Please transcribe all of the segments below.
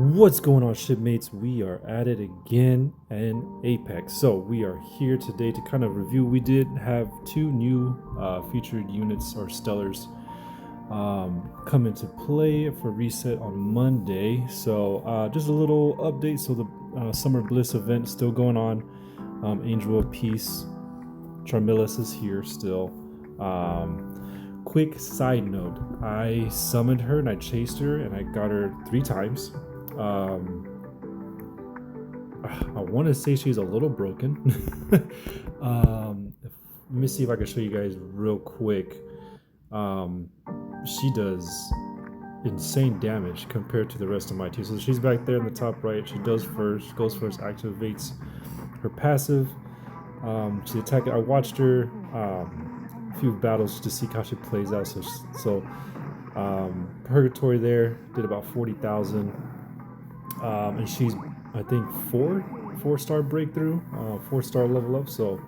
What's going on, shipmates? We are at it again in Apex. So we are here today to kind of review. We did have two new featured units or stellars come into play for reset on Monday. So just a little update. So the Summer Bliss event is still going on. Angel of Peace Charmilles is here still. Quick side note, I summoned her and I chased her and I got her 3 times. I want to say she's a little broken. Let me see if I can show you guys real quick. She does insane damage compared to the rest of my team. So she's back there in the top right. She goes first, activates her passive. She attacked. I watched her a few battles to see how she plays out. So Purgatory there did about 40,000. And she's, I think, 4-star breakthrough, 4-star level up. So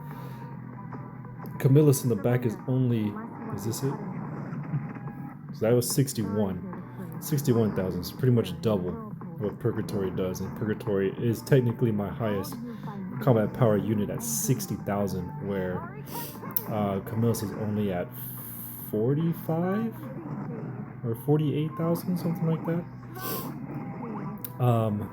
Camillus in the back is only, is this it? So that was 61,000. It's pretty much double what Purgatory does, and Purgatory is technically my highest combat power unit at 60,000, where Camillus is only at 45 or 48,000, something like that.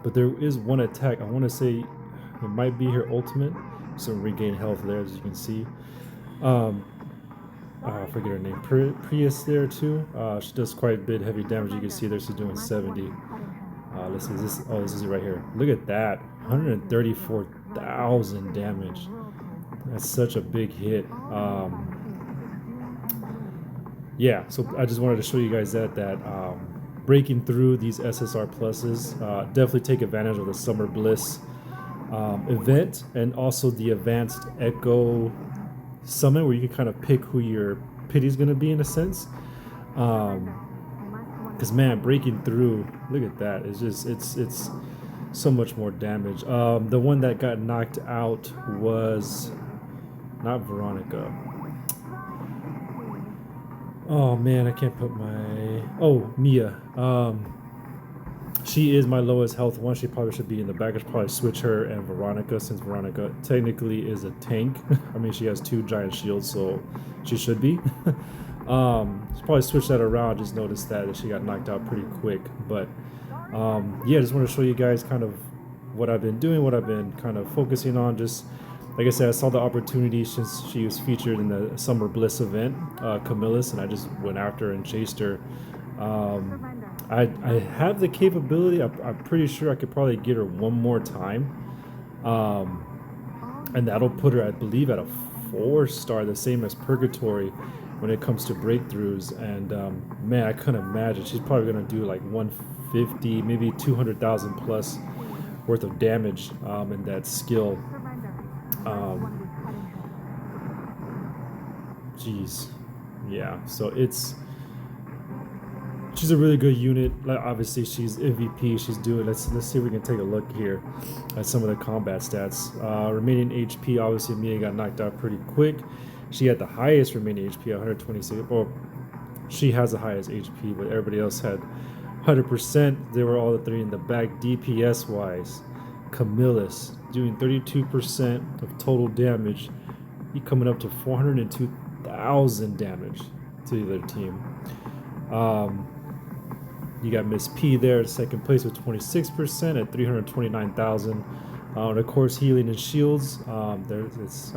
But there is one attack. I want to say it might be her ultimate, so regain health there, as you can see. I forget her name. Prius there too. She does quite a bit heavy damage. You can see there she's doing 70. Let's see. This is it right here. Look at that, 134,000 damage. That's such a big hit. Yeah. So I just wanted to show you guys that breaking through these SSR pluses, definitely take advantage of the Summer Bliss event, and also the advanced Echo summon, where you can kind of pick who your pity is going to be in a sense. Because man, breaking through, look at that, it's so much more damage. The one that got knocked out was not Veronica. Oh man, I can't put my... Oh, Mia. She is my lowest health one. She probably should be in the back. I should probably switch her and Veronica, since Veronica technically is a tank. I mean, she has 2 giant shields, so she should be. Should probably switch that around. Just noticed that she got knocked out pretty quick. But yeah, just want to show you guys kind of what I've been doing, what I've been kind of focusing on. Just like I said, I saw the opportunity since she was featured in the Summer Bliss event, Camillus, and I just went after her and chased her. I have the capability. I'm pretty sure I could probably get her one more time, and that'll put her, I believe, at a 4-star, the same as Purgatory when it comes to breakthroughs. And man, I couldn't imagine. She's probably gonna do like 150, maybe 200,000 plus worth of damage in that skill. Geez, yeah. So she's a really good unit. Like, obviously she's MVP. She's doing. Let's see if we can take a look here at some of the combat stats. Remaining HP. Obviously, Mia got knocked out pretty quick. She had the highest remaining HP, 126. Well, she has the highest HP, but everybody else had 100%. They were all the 3 in the back. DPS wise, Camillus doing 32% of total damage. He coming up to 402,000 damage to the other team. You got Miss P there in second place with 26% at 329,000. And of course, healing and shields. I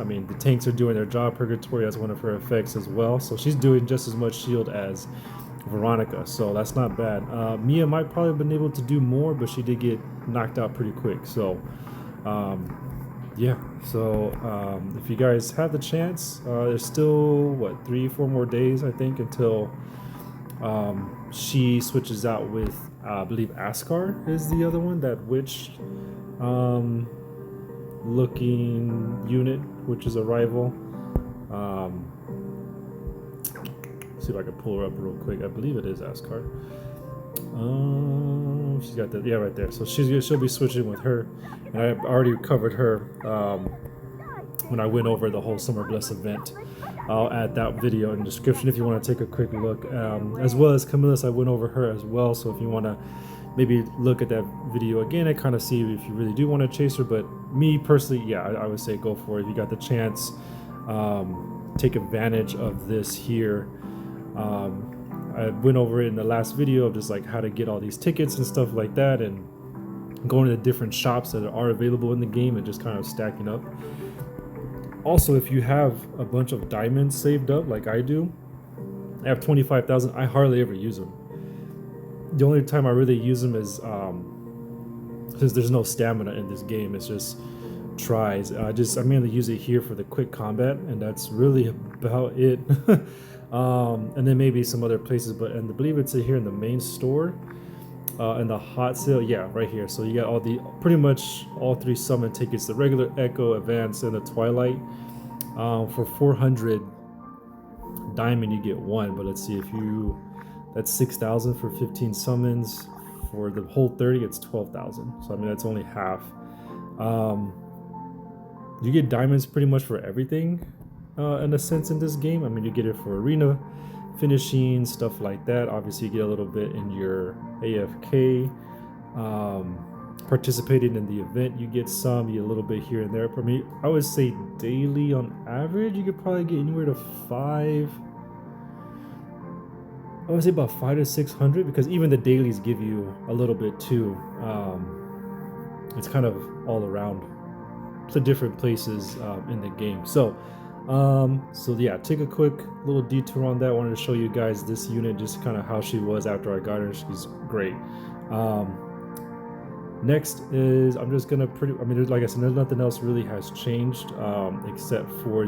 mean, the tanks are doing their job. Purgatory has one of her effects as well, so she's doing just as much shield as Veronica, so that's not bad. Mia might probably have been able to do more, but she did get knocked out pretty quick. So yeah, so if you guys have the chance, there's still what, 3-4 more days, I think, until she switches out with I believe Askar is the other one, that witch looking unit, which is a rival. See if I can pull her up real quick. I believe it is Askar. She's got that, yeah, right there. So she'll be switching with her, and I already covered her when I went over the whole Summer Bliss event. I'll add that video in the description if you want to take a quick look. As well as Camillus, I went over her as well. So if you want to maybe look at that video again and kind of see if you really do want to chase her. But me personally, yeah, I would say go for it if you got the chance. Take advantage of this here. I went over it in the last video of just like how to get all these tickets and stuff like that, and going to the different shops that are available in the game and just kind of stacking up. Also, if you have a bunch of diamonds saved up like I do, I have 25,000. I hardly ever use them. The only time I really use them is because there's no stamina in this game. It's just tries. I mainly use it here for the quick combat, and that's really about it. And then maybe some other places, but I believe it's here in the main store. And the hot sale, yeah, right here. So you got pretty much all 3 summon tickets: the regular, Echo, Advance, and the Twilight. For 400 diamond, you get 1. But let's see, that's 6,000 for 15 summons. For the whole 30, it's 12,000. So I mean, that's only half. You get diamonds pretty much for everything, in a sense, in this game. I mean, you get it for arena finishing, stuff like that. Obviously you get a little bit in your AFK, participating in the event, you get some, you get a little bit here and there. For me, I would say daily on average you could probably get anywhere to 5, I would say about 500 to 600, because even the dailies give you a little bit too. It's kind of all around to different places in the game. So yeah, take a quick little detour on that. I wanted to show you guys this unit, just kind of how she was after I got her. She's great. Next is, I'm just gonna like I said, there's nothing else really has changed except for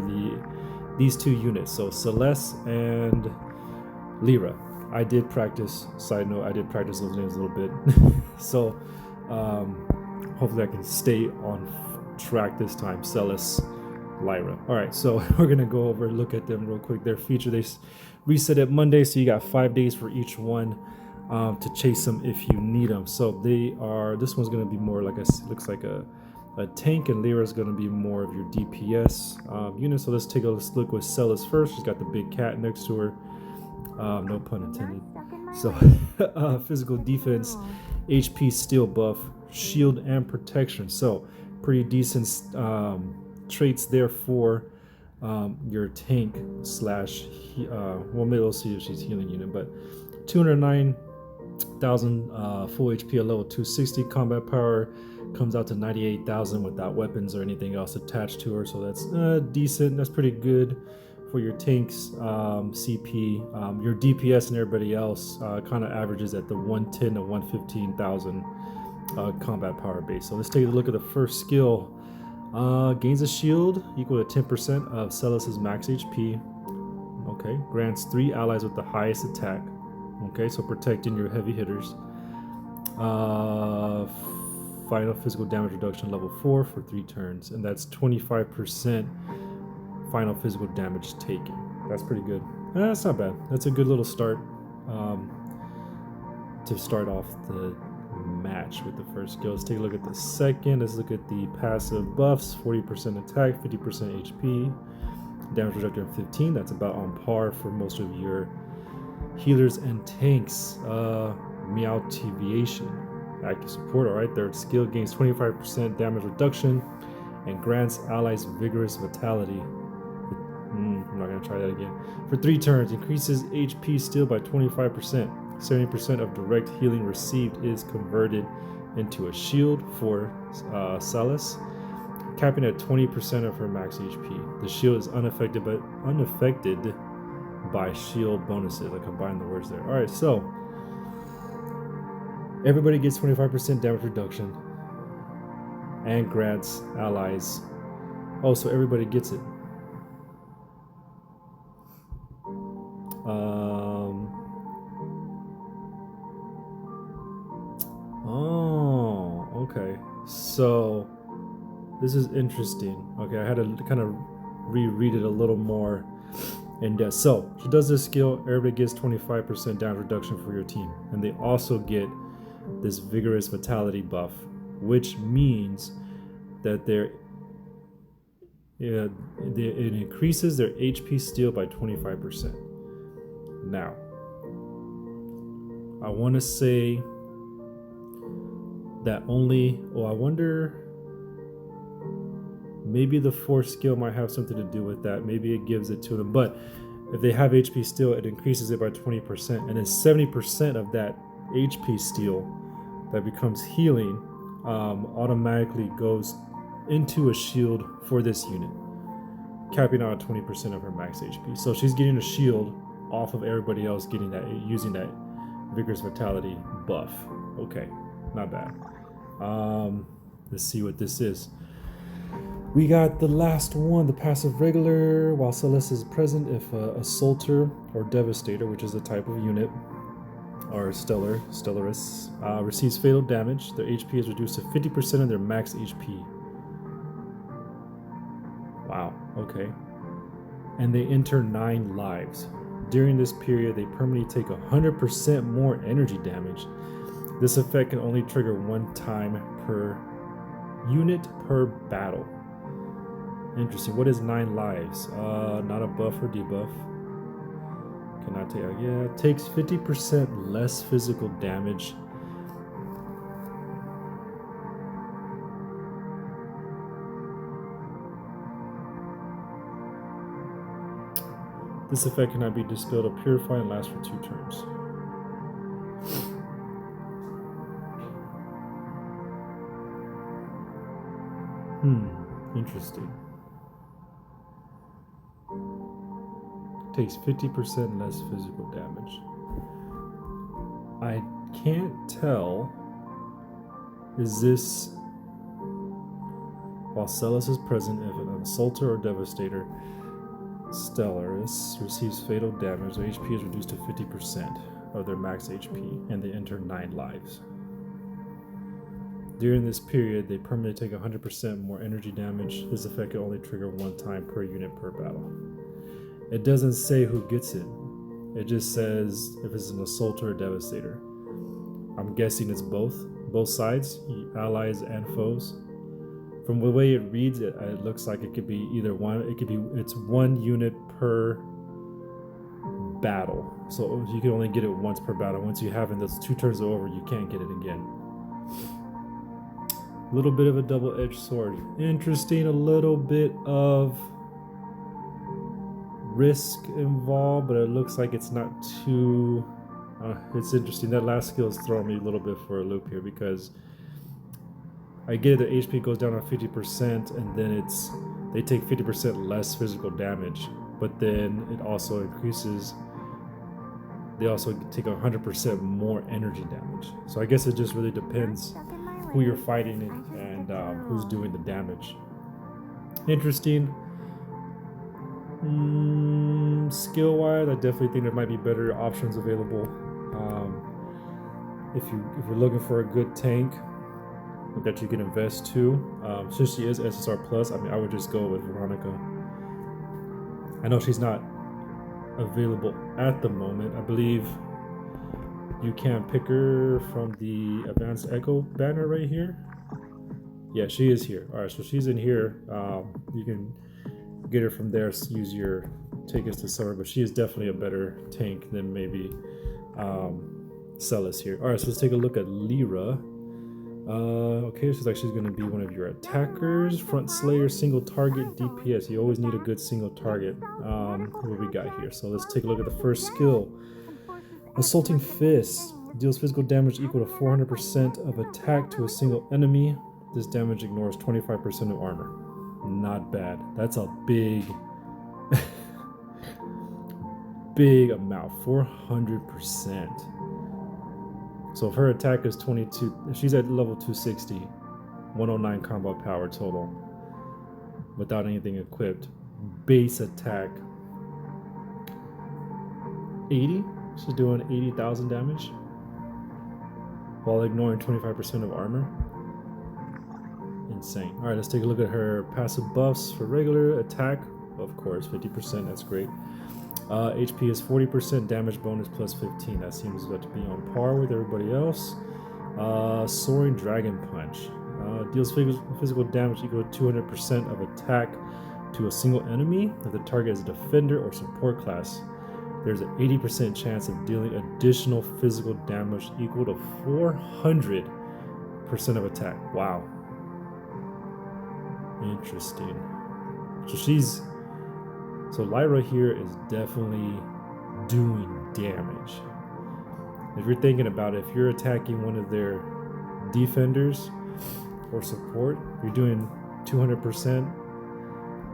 these 2 units. So Selis and Lira. I did practice, side note, I did practice those names a little bit. So hopefully I can stay on track this time. Selis, Lira. All right, so we're gonna go over and look at them real quick. Their feature, they reset at Monday, so you got 5 days for each one to chase them if you need them. So this one's gonna be more like looks like a tank, and Lira is gonna be more of your DPS unit. So let's take a look with Selis first. She's got the big cat next to her. No pun intended. So physical defense, HP, steel buff, shield, and protection. So pretty decent traits there for your tank slash well, maybe we'll see if she's healing unit. But 209,000 full HP at level 260. Combat power comes out to 98,000 without weapons or anything else attached to her, so that's decent. That's pretty good for your tanks. CP, your DPS and everybody else kind of averages at the 110 to 115,000 combat power base. So let's take a look at the first skill. Gains a shield equal to 10% of Selis's max HP. Okay, grants 3 allies with the highest attack. Okay, so protecting your heavy hitters. Final physical damage reduction level 4 for 3 turns, and that's 25% final physical damage taken. That's pretty good. That's not bad. That's a good little start to start off the match with the first skill. Let's take a look at the second. Let's look at the passive buffs. 40% attack, 50% HP, damage reduction 15. That's about on par for most of your healers and tanks. Meteoris active support. All right, third skill gains 25% damage reduction and grants allies vigorous vitality. I'm not gonna try that again. For 3 turns, increases HP steal by 25%. 70% of direct healing received is converted into a shield for Selis, capping at 20% of her max HP. The shield is unaffected by shield bonuses. I combined the words there. All right, so everybody gets 25% damage reduction and grants allies. Oh, so everybody gets it. Oh, okay. So this is interesting. Okay, I had to kind of reread it a little more in depth. So she does this skill, everybody gets 25% damage reduction for your team, and they also get this vigorous vitality buff, which means that it increases their HP steal by 25%. Now, I want to say that only, oh, I wonder, maybe the 4th skill might have something to do with that. Maybe it gives it to them. But if they have HP steal, it increases it by 20%. And then 70% of that HP steal that becomes healing automatically goes into a shield for this unit, capping out at 20% of her max HP. So she's getting a shield off of everybody else getting that, using that Vigorous Vitality buff. Okay, not bad. Let's see what this is. We got the last one, the passive regular. While Selis is present, if Assaulter or Devastator, which is the type of unit, or Stellaris, receives fatal damage, their HP is reduced to 50% of their max HP. Wow, okay. And they enter 9 lives. During this period, they permanently take 100% more energy damage. This effect can only trigger 1 time per unit per battle. Interesting. What is 9 lives? Not a buff or debuff. Cannot take. Yeah, it takes 50% less physical damage. This effect cannot be dispelled or purified and lasts for 2 turns. Interesting. Takes 50% less physical damage. I can't tell. Is this while Selis is present, if an Assaulter or Devastator Stellaris receives fatal damage, their HP is reduced to 50% of their max HP, and they enter 9 lives. During this period, they permanently take 100% more energy damage. This effect can only trigger 1 time per unit per battle. It doesn't say who gets it. It just says if it's an Assaulter or Devastator. I'm guessing it's both sides, allies and foes. From the way it reads, it looks like it could be either one. It's 1 unit per battle. So you can only get it once per battle. Once you have it, those 2 turns are over, you can't get it again. A little bit of a double-edged sword. Interesting, a little bit of risk involved, but it looks like it's not too... it's interesting. That last skill is throwing me a little bit for a loop here, because I get it, the HP goes down on 50%, and then they take 50% less physical damage, but then it also increases... They also take 100% more energy damage. So I guess it just really depends who you're fighting and who's doing the damage. Interesting. Skill wise, I definitely think there might be better options available. If you're looking for a good tank that you can invest to, since she is SSR plus, I mean, I would just go with Veronica. I know she's not available at the moment. I believe you can pick her from the Advanced Echo banner right here. Yeah, she is here. All right, so she's in here. You can get her from there. Use your tickets to Summer, but she is definitely a better tank than maybe Selis here. All right, so let's take a look at Lira. Okay, she's actually going to be one of your attackers. Front Slayer, single target DPS. You always need a good single target. What we got here? So let's take a look at the first skill. Assaulting Fist deals physical damage equal to 400% of attack to a single enemy. This damage ignores 25% of armor. Not bad. That's a big big amount. 400%. So if her attack is 22, if she's at level 260, 109 combat power total without anything equipped, base attack 80. She's doing 80,000 damage while ignoring 25% of armor. Insane. All right, let's take a look at her passive buffs for regular attack. Of course, 50%. That's great. HP is 40%, damage bonus plus 15. That seems about to be on par with everybody else. Soaring Dragon Punch deals physical damage equal to 200% of attack to a single enemy. If the target is a defender or support class, there's an 80% chance of dealing additional physical damage equal to 400 of attack. Wow. Interesting. So Lira here is definitely doing damage. If you're thinking about it, if you're attacking one of their defenders or support, you're doing 200%.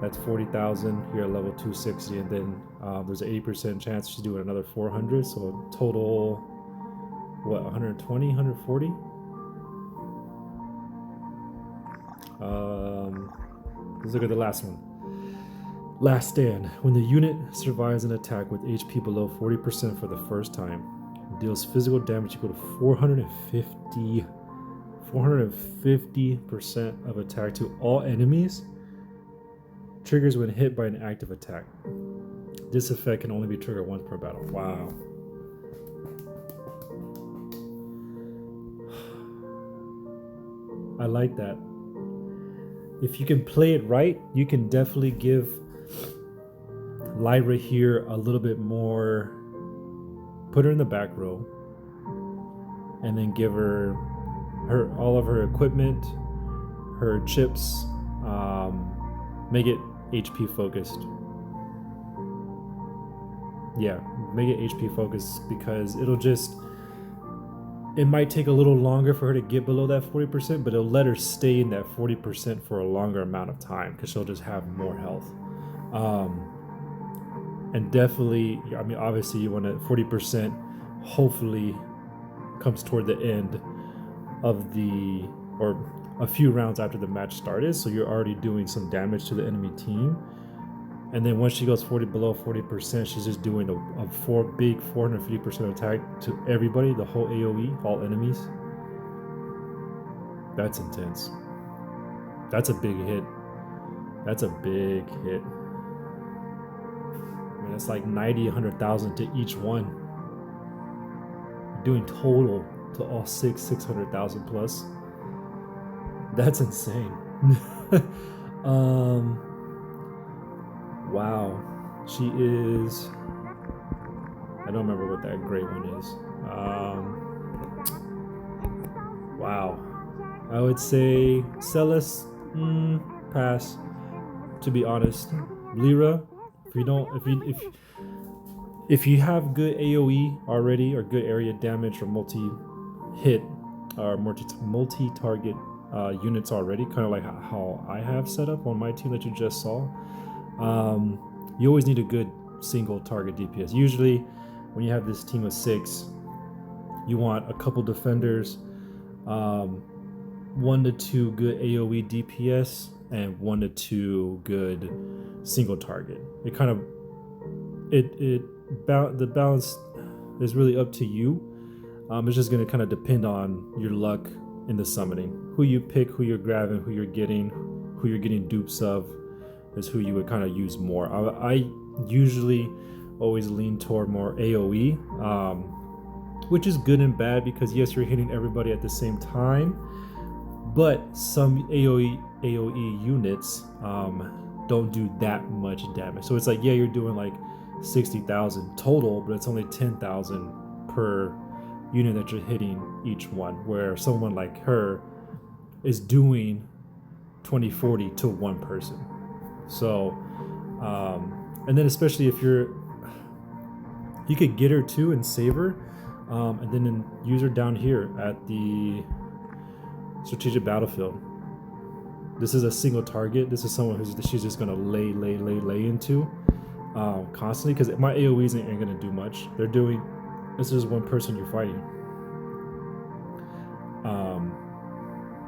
That's 40,000. You're at level 260, and then there's an 80% chance she's doing another 400. So total, what, 120, 140? Let's look at the last one. Last stand. When the unit survives an attack with HP below 40% for the first time, deals physical damage equal to 450% of attack to all enemies. Triggers when hit by an active attack. This effect can only be triggered once per battle. Wow. I like that. If you can play it right, you can definitely give Lira here a little bit more, put her in the back row, and then give her all of her equipment, her chips, make it HP focused. Yeah, make it HP focused, because it might take a little longer for her to get below that 40%, but it'll let her stay in that 40% for a longer amount of time, because she'll just have more health. And definitely, I mean, obviously you want to 40% hopefully comes toward the end of or a few rounds after the match started, so you're already doing some damage to the enemy team. And then once she goes below 40%, she's just doing a big 450% attack to everybody, the whole AoE, all enemies. That's intense. That's a big hit. That's a big hit. I mean, that's like 90, 100,000 to each one. You're doing total to all 600,000 plus. That's insane. Wow, she is, I don't remember what that gray one is. Wow, I would say Selis, pass, to be honest. Lira, if you have good AoE already, or good area damage, or multi-hit, or multi-target units already, kind of like how I have set up on my team that you just saw, you always need a good single target DPS. Usually when you have this team of 6, you want a couple defenders, 1 to 2 good AoE DPS, and 1 to 2 good single target. It kind of the balance is really up to you. It's just going to kind of depend on your luck in the summoning. Who you pick, who you're grabbing, who you're getting dupes of, is who you would kind of use more. I usually always lean toward more AoE, which is good and bad, because yes, you're hitting everybody at the same time, but some AoE units don't do that much damage. So it's like, yeah, you're doing like 60,000 total, but it's only 10,000 per unit that you're hitting each one, where someone like her is doing 20-40 to one person. So and then especially if you could get her too and save her, and then use her down here at the strategic battlefield. This is a single target. This is someone she's just gonna lay into constantly, because my AoEs ain't gonna do much. This is one person you're fighting.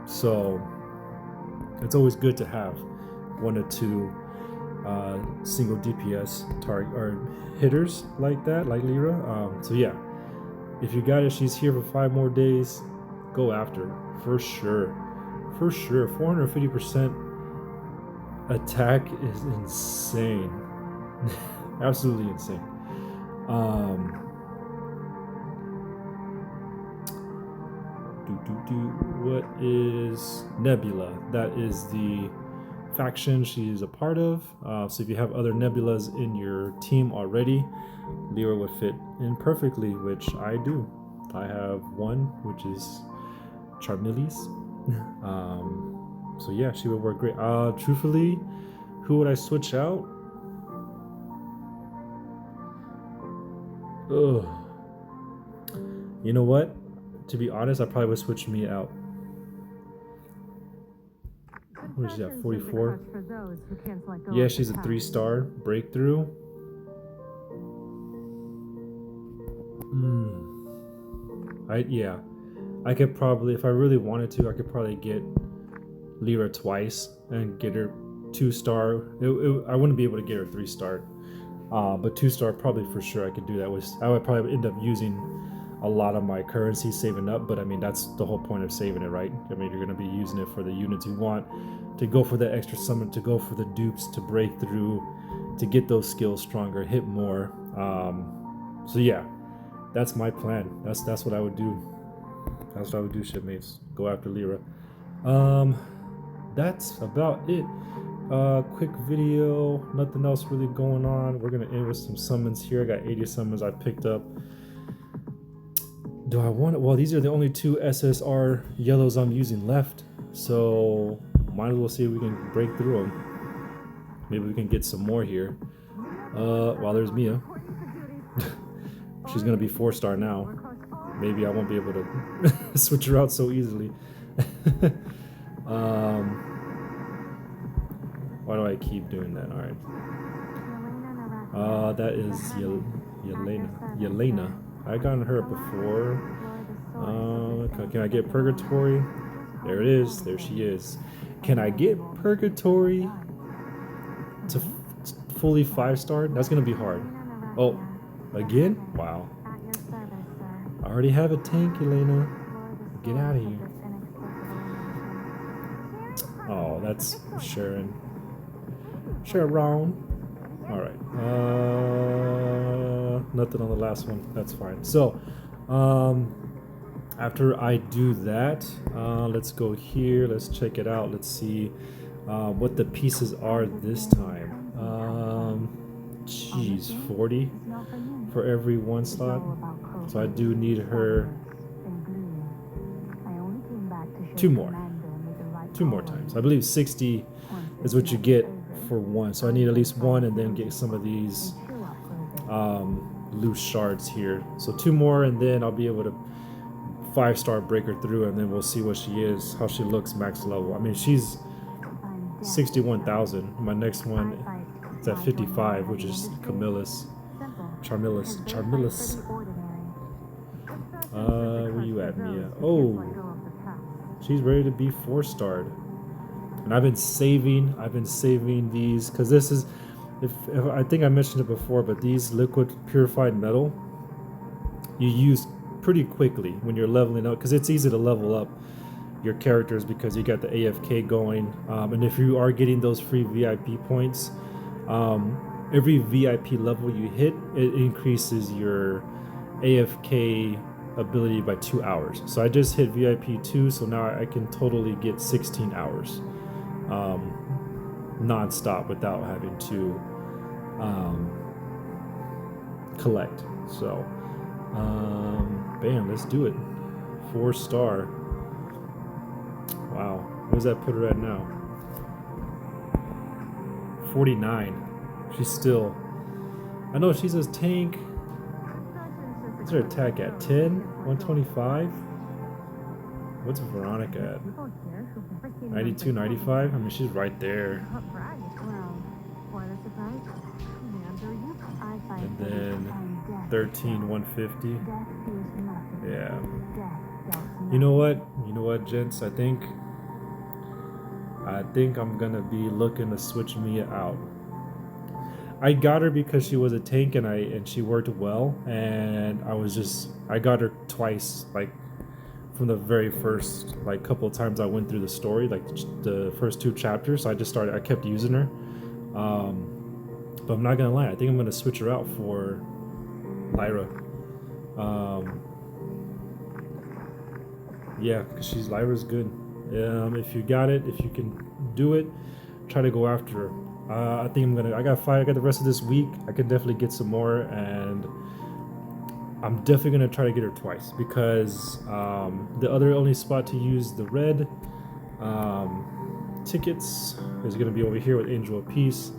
So it's always good to have 1 or 2 single DPS target or hitters like that, like Lira. So yeah, if you got it, she's here for 5 more days, go after her for sure. 450% attack is insane. Absolutely insane. What is Nebula? That is the faction she is a part of. So if you have other Nebulas in your team already, Lira would fit in perfectly, which I do. I have one, which is Charmilles. So yeah, she would work great. Truthfully, who would I switch out? Ugh. You know what? To be honest, I probably would switch Mia out. What is she at? 44? Yeah, she's a 3-star breakthrough. Yeah. I could probably, if I really wanted to, I could probably get Lira twice and get her 2-star. I wouldn't be able to get her 3-star. But 2-star probably for sure I could do that. I would probably end up using a lot of my currency saving up, but I mean that's the whole point of saving it, right? I mean you're gonna be using it for the units you want, to go for the extra summon, to go for the dupes, to break through, to get those skills stronger, hit more. So yeah, that's my plan. That's what I would do. That's what I would do, shipmates. Go after Lira. That's about it. Quick video, nothing else really going on. We're gonna end with some summons here. I got 80 summons I picked up. Do I want it? Well, these are the only 2 SSR yellows I'm using left, so might as well see if we can break through them. Maybe we can get some more here. Well, there's Mia. She's gonna be 4-star now. Maybe I won't be able to switch her out so easily. Why do I keep doing that? All right. That is Yelena. I gotten her before. Can I get Purgatory? There it is. There she is. Can I get Purgatory to fully 5-star? That's gonna be hard. Oh, again? Wow. I already have a tank, Yelena. Get out of here. Oh, that's Sharon. Sharon. All right. Nothing on the last one. That's fine. So, after I do that, let's go here. Let's check it out. Let's see what the pieces are this time. Geez, 40 for every 1 slot. So I do need her 2 more. 2 more times. I believe 60 is what you get for 1. So I need at least 1 and then get some of these loose shards here. So 2 more and then I'll be able to 5-star break her through, and then we'll see what she is, how she looks max level. I mean, she's 61,000. My next one is at 55, which is Charmilles. Where you at, Mia? Oh, she's ready to be 4-starred. And I've been saving these because this is, if I think I mentioned it before, but these liquid purified metal you use pretty quickly when you're leveling up, because it's easy to level up your characters because you got the AFK going, and if you are getting those free VIP points, every VIP level you hit, it increases your AFK ability by 2 hours. So I just hit VIP 2, so now I can totally get 16 hours non-stop without having to collect. So bam, let's do it. 4-star. Wow, what does that put her at now? 49. She's still, I know she's a tank. What's her attack at? 10? 125? What's Veronica at? 92, 95? I mean, she's right there. And then 13, 150. Yeah. You know what, gents? I think I'm gonna be looking to switch Mia out. I got her because she was a tank and she worked well, and I got her twice, like from the very first couple of times I went through the story, like the first 2 chapters. So I kept using her. But I'm not gonna lie, I think I'm gonna switch her out for Lira. Yeah, because Lyra's good. If you got it, if you can do it, try to go after her. I think I got the rest of this week. I can definitely get some more, and I'm definitely gonna try to get her twice because the other only spot to use the red tickets is gonna be over here with Angel of Peace.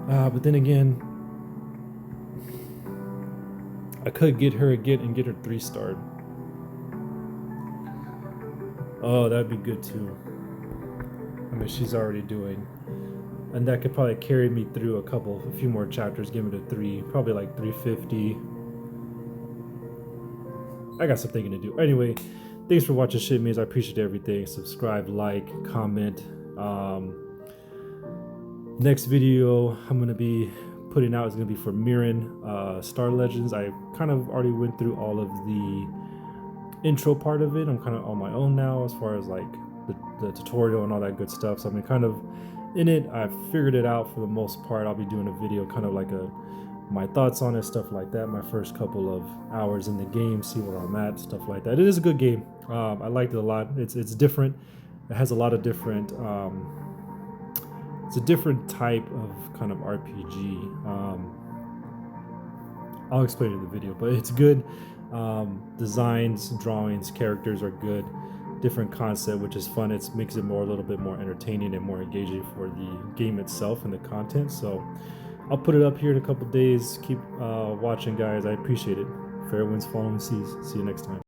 But then again, I could get her again and get her 3-starred. Oh, that'd be good too. I mean, she's already doing, and that could probably carry me through a few more chapters, give me to 3, probably like 350. I got some thinking to do. Anyway, thanks for watching Shipmates. I appreciate everything. Subscribe, like, comment. Next video I'm gonna be putting out is gonna be for Mirren Star Legends. I kind of already went through all of the intro part of it. I'm kind of on my own now as far as like the tutorial and all that good stuff. So I'm kind of in it. I've figured it out for the most part. I'll be doing a video kind of like my thoughts on it, stuff like that. My first couple of hours in the game, see where I'm at, stuff like that. It is a good game. I liked it a lot. It's different. It has a lot of different. It's a different type of kind of RPG. I'll explain it in the video, but it's good. Designs, drawings, characters are good. Different concept, which is fun. It makes it a little bit more entertaining and more engaging for the game itself and the content. So I'll put it up here in a couple days. Keep watching, guys. I appreciate it. Fair winds, following seas. See you next time.